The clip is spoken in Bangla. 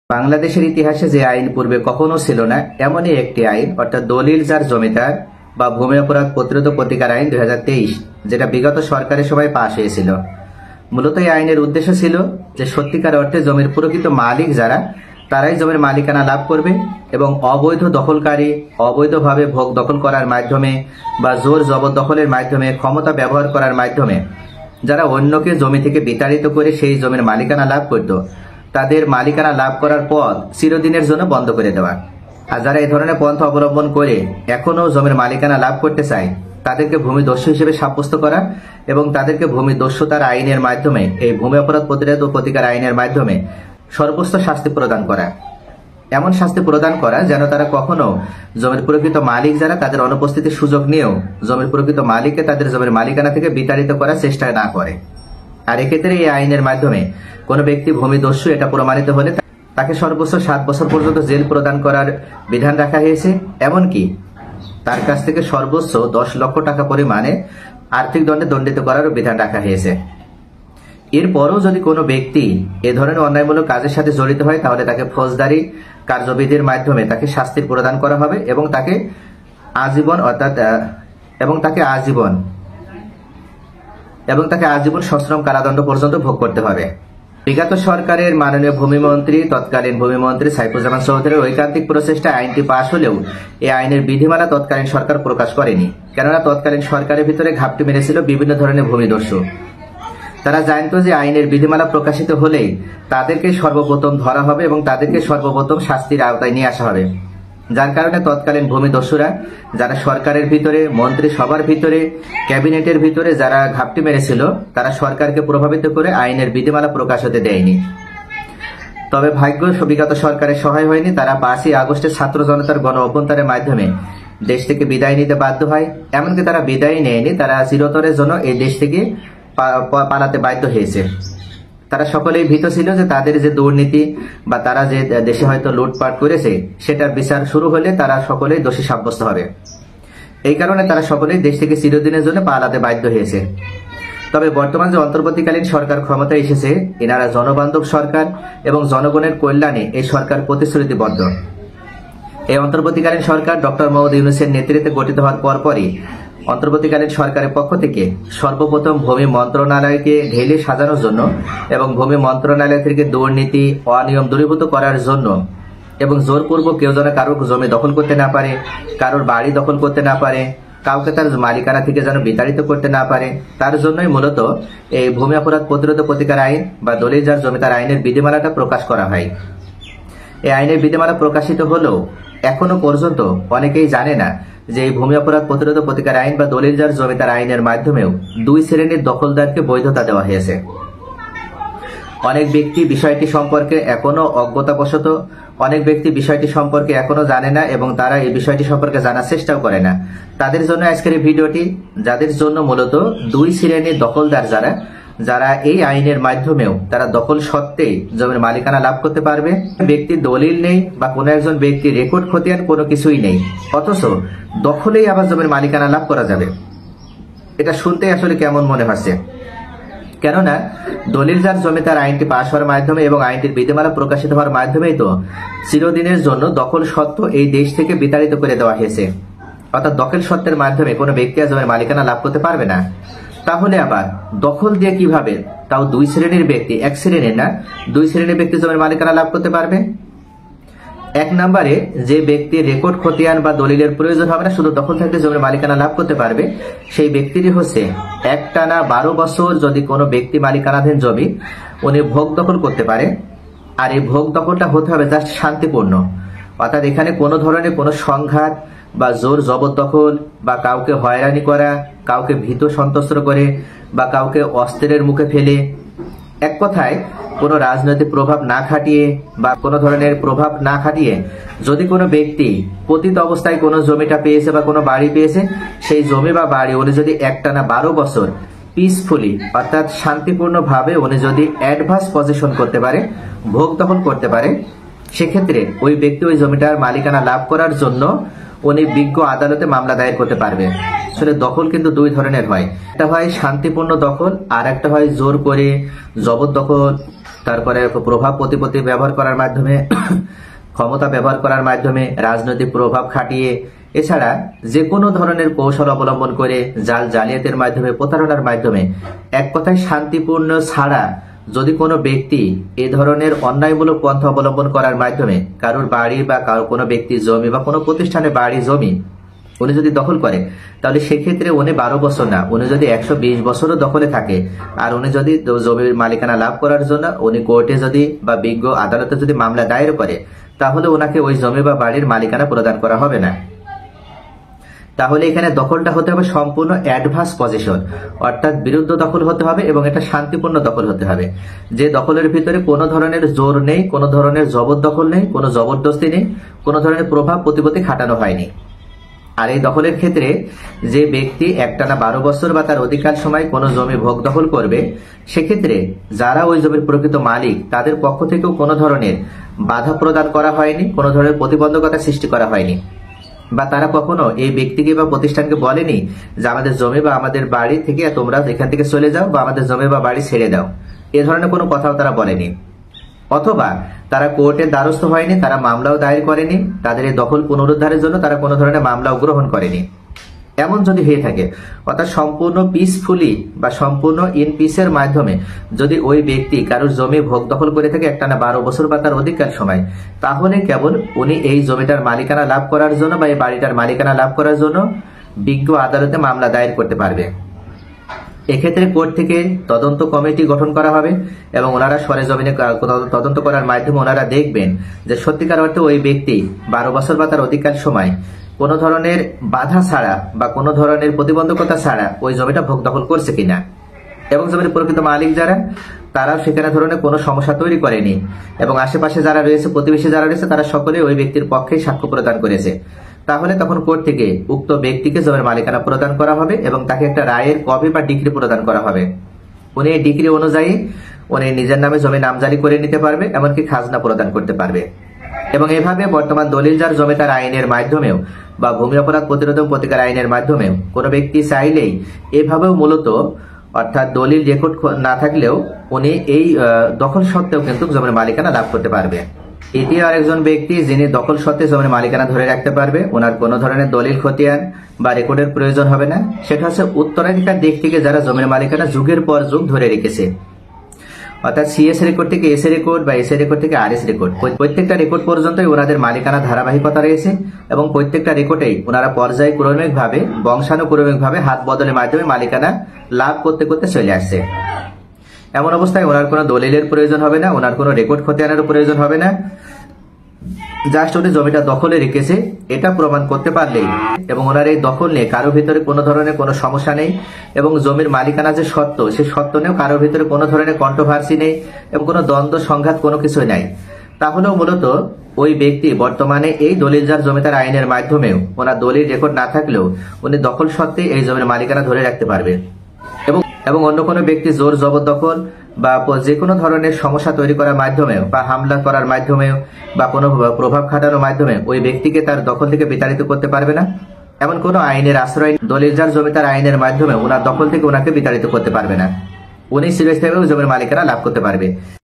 বাংলাদেশের ইতিহাসে যে আইন পূর্বে কখনো ছিল না এমনই একটি আইন, অর্থাৎ দলিল যার জমিদার বা ভূমি অপরাধ প্রতিরোধ প্রতিকার আইন 2023, যেটা বিগত সরকারের সময় পাশ হয়েছিল। মূলত এই আইনের উদ্দেশ্য ছিল যে সত্যিকার অর্থে জমির প্রকৃত মালিক যারা, তারাই জমির মালিকানা লাভ করবে এবং অবৈধ দখলকারী অবৈধভাবে ভোগ দখল করার মাধ্যমে বা জোর জবরদখলের মাধ্যমে ক্ষমতা ব্যবহার করার মাধ্যমে যারা অন্যকে জমি থেকে বিতাড়িত করে সেই জমির মালিকানা লাভ করত, তাদের মালিকানা লাভ করার পথ চিরদিনের জন্য বন্ধ করে দেওয়া। আর যারা এই ধরনের পন্থা অবলম্বন করে এখনো জমির মালিকানা লাভ করতে চায়, তাদেরকে ভূমিদস্যু হিসেবে সাব্যস্ত করা এবং তাদেরকে ভূমিদস্যুতার আইনের মাধ্যমে, এই ভূমি অপরাধ প্রতিরোধ ও প্রতিকার আইনের মাধ্যমে সর্বোচ্চ শাস্তি প্রদান করা। এমন শাস্তি প্রদান করা যেন তারা কখনো জমির প্রকৃত মালিক যারা, তাদের অনুপস্থিতির সুযোগ নিয়েও জমির প্রকৃত মালিককে তাদের জমির মালিকানা থেকে বিতাড়িত করার চেষ্টা না করে। আর এক্ষেত্রে এই আইনের মাধ্যমে কোনো ব্যক্তি ভূমিদস্যু এটা প্রমাণিত হলে তাকে সর্বোচ্চ 7 বছর পর্যন্ত জেল প্রদান করার বিধান রাখা হয়েছে। এমনকি তার কাছ থেকে সর্বোচ্চ 10 লক্ষ টাকা পরিমাণে আর্থিক দণ্ডে দণ্ডিত করারও বিধান রাখা হয়েছে। এরপরও যদি কোনো ব্যক্তি এ ধরনের অন্যায়মূলক কাজের সাথে জড়িত হয়, তাহলে তাকে ফৌজদারি কার্যবিধির মাধ্যমে তাকে শাস্তির প্রদান করা হবে এবং তাকে আজীবন সশ্রম কারাদণ্ড পর্যন্ত ভোগ করতে হবে। বিগত সরকারের মাননীয় ভূমিমন্ত্রী, তৎকালীন ভূমিমন্ত্রী সাইফুজ্জামান চৌধুরীর ঐকান্তিক প্রচেষ্টা আইনটি পাশ হলেও এই আইনের বিধিমালা তৎকালীন সরকার প্রকাশ করেনি। কেননা তৎকালীন সরকারের ভিতরে ঘাপটি মেরেছিল বিভিন্ন ধরনের ভূমিদস্যু। তারা জানত যে আইনের বিধিমালা প্রকাশিত হলেই তাদেরকে সর্বপ্রথম ধরা হবে এবং তাদেরকে সর্বপ্রথম শাস্তির আওতায় নিয়ে আসা হবে। যার কারণে তৎকালীন ভূমিদস্যুরা যারা সরকারের ভিতরে, মন্ত্রী সভার ভিতরে, ক্যাবিনেটের ভিতরে যারা ঘাপটি মেরেছিল, তারা সরকারকে প্রভাবিত করে আইনের বিধিমালা প্রকাশ হতে দেয়নি। তবে ভাগ্য বিগত সরকারের সহায় হয়নি। তারা 5ই আগস্টের ছাত্র জনতার গণ অভ্যুত্থানের মাধ্যমে দেশ থেকে বিদায় নিতে বাধ্য হয়। এমনকি তারা বিদায় নেয়নি, তারা চিরতরের জন্য এই দেশ থেকে পালাতে বাধ্য হয়েছে। তারা সকলেই ভীত ছিল যে তাদের যে দুর্নীতি বা তারা যে দেশে হয়তো লুটপাট করেছে, সেটার বিচার শুরু হলে তারা সকলেই দোষী সাব্যস্ত হবে। এই কারণে তারা সকলেই দেশ থেকে চিরদিনের জন্য পালাতে বাধ্য হয়েছে। তবে বর্তমান যে অন্তর্বর্তীকালীন সরকার ক্ষমতায় এসেছে, এনারা জনবান্ধব সরকার এবং জনগণের কল্যাণে এই সরকার প্রতিশ্রুতিবদ্ধ। এই অন্তর্বর্তীকালীন সরকার ডক্টর মোহাম্মদ ইউনূসের নেতৃত্বে গঠিত হওয়ার পরপরই অন্তর্বর্তীকালীন সরকারের পক্ষ থেকে সর্বপ্রথম ভূমি মন্ত্রণালয়কে ঢেলে সাজানোর জন্য এবং ভূমি মন্ত্রণালয় থেকে দুর্নীতি অনিয়ম দূরীভূত করার জন্য এবং জোরপূর্বক কেউ যেন কারোর জমি দখল করতে না পারে, কারোর বাড়ি দখল করতে না পারে, কাউকে তার মালিকানা থেকে যেন বিতাড়িত করতে না পারে, তার জন্যই মূলত এই ভূমি অপরাধ প্রতিরোধ প্রতিকার আইন বা দলিল যার জমিদার আইনের বিধিমালাটা প্রকাশ করা হয়। এই আইনের বিধিমালা প্রকাশিত হলেও এখনো পর্যন্ত অনেকেই জানে না যে এই ভূমি অপরাধ প্রতিরোধ প্রতিকার আইন বা দলিল যার জমিদার আইনের মাধ্যমেও 2 শ্রেণীর দখলদারকে বৈধতা দেওয়া হয়েছে। অনেক ব্যক্তি বিষয়টি সম্পর্কে এখনো অজ্ঞতাবশত, অনেক ব্যক্তি বিষয়টি সম্পর্কে এখনো জানে না এবং তারা এই বিষয়টি সম্পর্কে জানার চেষ্টাও করে না। তাদের জন্য আজকের এই ভিডিওটি, যাদের জন্য মূলত 2 শ্রেণীর দখলদার যারা এই আইনের মাধ্যমেও তারা দখল সত্ত্বেই জমির মালিকানা লাভ করতে পারবে। ব্যক্তির দলিল নেই বা কোনো একজন ব্যক্তির রেকর্ড খতিয়ান কোনো কিছুই নেই, অথচ দখলেই আবার জমির মালিকানা লাভ করা যাবে। এটা শুনতে আসলে কেমন মনে হচ্ছে? কেননা দলিল যার জমিদার আইনটি পাশ হওয়ার মাধ্যমে এবং আইনটির বিধিমালা প্রকাশিত হওয়ার মাধ্যমেই তো চিরদিনের জন্য দখল সত্ত্ব এই দেশ থেকে বিতাড়িত করে দেওয়া হয়েছে। অর্থাৎ দখল সত্ত্বের মাধ্যমে কোনো ব্যক্তি আর জমির মালিকানা লাভ করতে পারবে না। তাহলে আবার দখল দিয়ে কিভাবে, তাও 2 শ্রেণীর ব্যক্তি, 1 শ্রেণীর না, 2 শ্রেণীর ব্যক্তি জমির মালিকানা লাভ করতে পারবে? 1 নম্বরে যে ব্যক্তির রেকর্ড খতিয়ান বা দলিলের প্রয়োজন হবে না, শুধু দখল থাকতে জমির মালিকানা লাভ করতে পারবে, সেই ব্যক্তিটি হচ্ছে একটানা 12 বছর যদি কোনো ব্যক্তি মালিকানাধীন জমি উনি ভোগ দখল করতে পারে। আর এই ভোগ দখলটা হতে হবে জাস্ট শান্তিপূর্ণ। অর্থাৎ এখানে কোনো ধরনের কোনো সংঘাত বা জোর জবরদখল বা কাউকে হয়রানি করা, কাউকে ভীত সন্ত্রস্ত করে বা কাউকে অস্ত্রের মুখে ফেলে, এক কথায় কোনো রাজনৈতিক প্রভাব না খাটিয়ে বা কোনো ধরনের প্রভাব না খাটিয়ে যদি কোনো ব্যক্তি পতিত অবস্থায় কোনো জমিটা পেয়েছে বা কোনো বাড়ি পেয়েছে, সেই জমি বা বাড়ি উনি যদি একটানা 12 বছর পিসফুলি অর্থাৎ শান্তিপূর্ণভাবে উনি যদি অ্যাডভান্স পজিশন করতে পারে, ভোগ দখল করতে পারে, সেক্ষেত্রে ওই ব্যক্তি ওই জমিটার মালিকানা লাভ করার জন্য উনি বিজ্ঞ আদালতে মামলা দায়ের করতে পারবে। আসলে দখল কিন্তু 2 ধরনের হয়, একটা হয় শান্তিপূর্ণ দখল আর একটা হয় জোর করে জবরদখল, তারপরে প্রভাব প্রতিপত্তি ব্যবহার করার মাধ্যমে, ক্ষমতা ব্যবহার করার মাধ্যমে, রাজনৈতিক প্রভাব খাটিয়ে, এছাড়া যে কোনো ধরনের কৌশল অবলম্বন করে, জালিয়াতির মাধ্যমে, প্রতারণার মাধ্যমে, এক কথায় শান্তিপূর্ণ ছাড়া যদি কোনো ব্যক্তি এ ধরনের অন্যায়মূলক পন্থা অবলম্বন করার মাধ্যমে কারোর বাড়ি বা কোনো ব্যক্তির জমি বা কোনো প্রতিষ্ঠানে বাড়ি জমি উনি যদি দখল করে, তাহলে সেক্ষেত্রে উনি 12 বছর না, উনি যদি 120 বছরও দখলে থাকে, আর উনি যদি জমির মালিকানা লাভ করার জন্য উনি কোর্টে যদি বা বিজ্ঞ আদালতে যদি মামলা দায়ের করে, তাহলে ওনাকে ওই জমি বা বাড়ির মালিকানা প্রদান করা হবে না। তাহলে এখানে দখলটা হতে হবে সম্পূর্ণ অ্যাডভান্স পজিশন, অর্থাৎ বিরুদ্ধ দখল হতে হবে এবং এটা শান্তিপূর্ণ দখল হতে হবে, যে দখলের ভিতরে কোনো ধরনের জোর নেই, কোনো ধরনের জবরদখল নেই, কোনো জবরদস্তি নেই, কোনো ধরনের প্রভাব প্রতিপত্তি খাটানো হয়নি। আর এই দখলের ক্ষেত্রে যে ব্যক্তি একটানা 12 বছর বা তার অধিকার সময় কোনো জমি ভোগ দখল করবে, সেক্ষেত্রে যারা ওই জমির প্রকৃত মালিক তাদের পক্ষ থেকেও কোনো ধরনের বাধা প্রদান করা হয়নি, কোনো ধরনের প্রতিবন্ধকতা সৃষ্টি করা হয়নি, বা তারা কখনো এই ব্যক্তিকে বা প্রতিষ্ঠানকে বলেনি যে আমাদের জমি বা আমাদের বাড়ি থেকে তোমরা এখান থেকে চলে যাও বা আমাদের জমি বা বাড়ি ছেড়ে দাও, এ ধরনের কোনো কথাও তারা বলেনি। অথবা তারা কোর্টের দ্বারস্থ হয়নি, তারা মামলাও দায়ের করেনি, তাদের এই দখল পুনরুদ্ধারের জন্য তারা কোনো ধরনের মামলাও গ্রহণ করেনি। এমন যদি হয়ে থাকে, অর্থাৎ সম্পূর্ণ পিসফুলি বা সম্পূর্ণ ইন পিসের মাধ্যমে যদি ওই ব্যক্তি কারোর জমি ভোগ দখল করে থাকে একটানা 12 বছর বা তার অধিকার সময়, তাহলে কেবল উনি এই জমিটার মালিকানা লাভ করার জন্য বা এই বাড়িটার মালিকানা লাভ করার জন্য বিজ্ঞ আদালতে মামলা দায়ের করতে পারবে। এক্ষেত্রে কোর্ট থেকে তদন্ত কমিটি গঠন করা হবে এবং ওনারা সরেজমিনে তদন্ত করার মাধ্যমে ওনারা দেখবেন যে সত্যিকার অর্থে ওই ব্যক্তি 12 বছর বা তার অধিকার সময় কোনো ধরনের বাধা ছাড়া বা কোনো ধরনের প্রতিবন্ধকতা ছাড়া ওই জমিটা ভোগ দখল করছে কিনা, এবং জমির প্রকৃত মালিক যারা তারাও সেখানে ধরনের কোনো সমস্যা তৈরি করেনি, এবং আশেপাশে যারা রয়েছে, প্রতিবেশী যারা রয়েছে, তারা সকলে ওই ব্যক্তির পক্ষে সাক্ষ্য প্রদান করেছে। তাহলে তখন কোর্ট থেকে উক্ত ব্যক্তিকে জমির মালিকানা প্রদান করা হবে এবং তাকে একটা রায়ের কপি বা ডিক্রি প্রদান করা হবে। উনি এই ডিক্রি অনুযায়ী উনি নিজের নামে জমি নামজারি করে নিতে পারবে, এমনকি খাজনা প্রদান করতে পারবে। এবং এভাবে বর্তমান দলিলদার জমিদার আইনের মাধ্যমেও বা ভূমি অপরাধ প্রতিরোধক প্রতিকার আইনের মাধ্যমেও কোনো ব্যক্তি চাইলেই এভাবেও মূলত, অর্থাৎ দলিল রেকর্ড না থাকলেও উনি এই দখল সত্ত্বেও কিন্তু জমির মালিকানা লাভ করতে পারবে। তৃতীয় আরেকজন ব্যক্তি যিনি দখল সত্ত্বে জমির মালিকানা ধরে রাখতে পারবে, ওনার কোনো ধরনের দলিল খতিয়ান বা রেকর্ডের প্রয়োজন হবে না, সেটা হচ্ছে উত্তরাধিকার দিক থেকে যারা জমির মালিকানা যুগের পর যুগ ধরে রেখেছে, অর্থাৎ সিএস রেকর্ড থেকে এস রেকর্ড বা এস রেকর্ড থেকে আর এস রেকর্ড, প্রত্যেকটা রেকর্ড পর্যন্তই ওনাদের মালিকানা ধারাবাহিকতা রয়েছে এবং প্রত্যেকটা রেকর্ডেই ওনারা পর্যায়ক্রমিক ভাবে, বংশানুক্রমিক ভাবে হাত বদলের মাধ্যমে মালিকানা লাভ করতে করতে চলে আসছে। এমন অবস্থায় ওনার কোনো দলিলের প্রয়োজন হবে না, ওনার কোনো রেকর্ড খতিয়ানের প্রয়োজন হবে না, জাস্ট উনি জমিটা দখলে রেখেছে এটা প্রমাণ করতে পারলেই, এবং ওনার এই দখল নিয়ে কারো ভিতরে কোনো ধরনের কোনো সমস্যা নেই, এবং জমির মালিকানা যে সত্য, সে সত্য নিয়েও কারো ভিতরে কোনো ধরনের কন্ট্রোভার্সি নেই এবং কোনো দ্বন্দ্ব সংঘাত কোনো কিছুই নাই, তাহলেও মূলত ওই ব্যক্তি বর্তমানে এই দলিলদার জমিদার আইনের মাধ্যমেও ওনার দলিল রেকর্ড না থাকলেও উনি দখল সত্ত্বে এই জমির মালিকানা ধরে রাখতে পারবে। এবং অন্য কোনো ব্যক্তি জোর জবরদখল বা যে কোনো ধরনের সমস্যা তৈরি করার মাধ্যমেও বা হামলা করার মাধ্যমেও বা কোনো প্রভাব খাটানোর মাধ্যমে ওই ব্যক্তিকে তার দখল থেকে বিতাড়িত করতে পারবে না। এমন কোনো আইনের আশ্রয় দলিলদার জমিদার আইনের মাধ্যমে ওনার দখল থেকে ওনাকে বিতাড়িত করতে পারবে না, উনি চিরস্থায়ীভাবে জমির মালিকানা লাভ করতে পারবে।